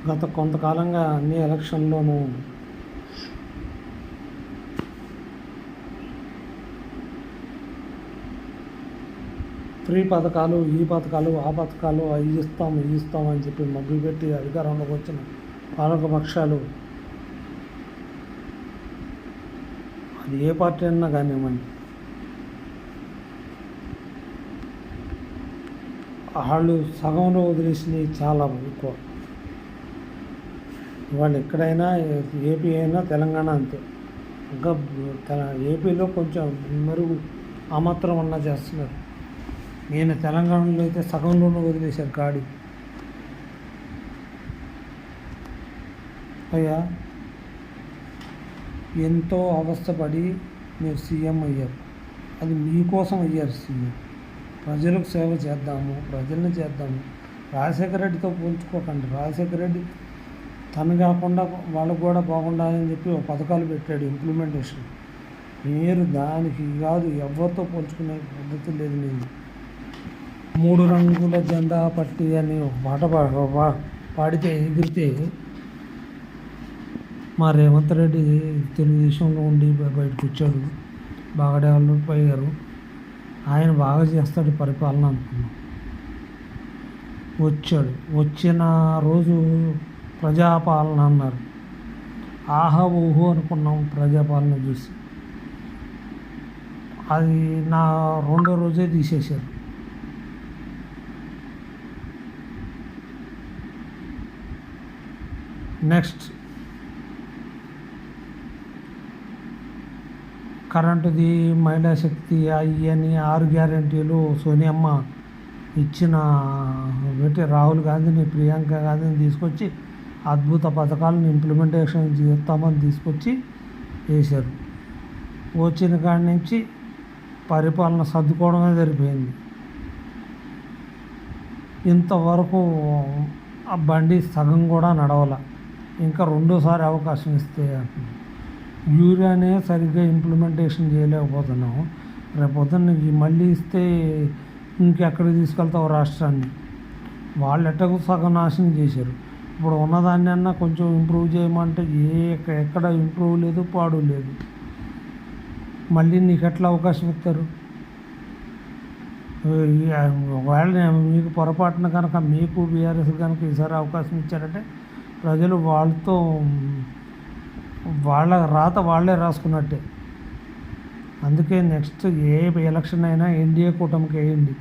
గత కొంతకాలంగా అన్ని ఎలక్షన్లోనూ ఫ్రీ పథకాలు, ఈ పథకాలు, ఆ పథకాలు, అవి ఇస్తాం అని చెప్పి మభ్యపెట్టి అధికారంలోకి వచ్చిన పాలకపక్షాలు, అది ఏ పార్టీ అయినా కానివ్వండి, వాళ్ళు సగంలో వదిలేసినవి చాలా ఎక్కువ. వాళ్ళు ఎక్కడైనా, ఏపీ అయినా తెలంగాణ అంతే. ఇంకా ఏపీలో కొంచెం మెరుగు ఆ మాత్రం అన్నా చేస్తున్నారు. నేను తెలంగాణలో అయితే సగంలోనూ వదిలేశారు గాడి. అయ్యా, ఎంతో అవస్థపడి మీరు సీఎం అయ్యారు. అది మీకోసం అయ్యారు సీఎం. ప్రజలకు సేవ చేద్దాము, ప్రజల్ని చేద్దాము. రాజశేఖర రెడ్డితో పోల్చుకోకండి. రాజశేఖర రెడ్డి తను కాకుండా వాళ్ళకు కూడా బాగుండాలని చెప్పి ఒక పథకాలు పెట్టాడు, ఇంప్లిమెంటేషన్. మీరు దానికి కాదు, ఎవరితో పోల్చుకునే పద్ధతి లేదు. నేను 3 రంగుల జెండా పట్టి అని ఒక పాట పాడితే ఎగిరితే మా రేవంత్ రెడ్డి తెలుగుదేశంలో ఉండి బయటకు వచ్చాడు, బాగా డెవలప్ అయ్యారు, ఆయన బాగా చేస్తాడు పరిపాలన అనుకున్నాం. వచ్చిన రోజు ప్రజాపాలన అన్నారు. ఆహా ఊహు అనుకున్నాం ప్రజాపాలన చూసి. అది నా 2వ రోజే తీసేశారు. నెక్స్ట్ కరెంటుది, మహిళా శక్తి, అవన్నీ 6 గ్యారెంటీలు సోనియమ్మ ఇచ్చిన పెట్టి రాహుల్ గాంధీని, ప్రియాంక గాంధీని తీసుకొచ్చి అద్భుత పథకాలను ఇంప్లిమెంటేషన్ చేస్తామని తీసుకొచ్చి వేశారు. వచ్చిన కాడి నుంచి పరిపాలన సర్దుకోవడమే సరిపోయింది. ఇంతవరకు ఆ బండి సగం కూడా నడవల. ఇంకా 2సారి అవకాశం ఇస్తే యూరియానే సరిగ్గా ఇంప్లిమెంటేషన్ చేయలేకపోతున్నాము. రేపొద్దున మళ్ళీ ఇస్తే ఇంకెక్కడికి తీసుకెళ్తావు రాష్ట్రాన్ని? వాళ్ళు ఎట్టకు సగం నాశనం చేశారు. ఇప్పుడు ఉన్నదాన్ని అన్నా కొంచెం ఇంప్రూవ్ చేయమంటే ఎక్కడ ఇంప్రూవ్ లేదు, పాడు లేదు. మళ్ళీ నీకు ఎట్లా అవకాశం ఇస్తారు? ఒకవేళ మీకు పొరపాటున కనుక మీకు బీఆర్ఎస్ కనుక ఈసారి అవకాశం ఇచ్చారంటే ప్రజలు వాళ్ళ రాత వాళ్ళే రాసుకున్నట్టే. అందుకే నెక్స్ట్ ఏ ఎలక్షన్ అయినా ఎన్డీఏ కూటమికి వేయండి.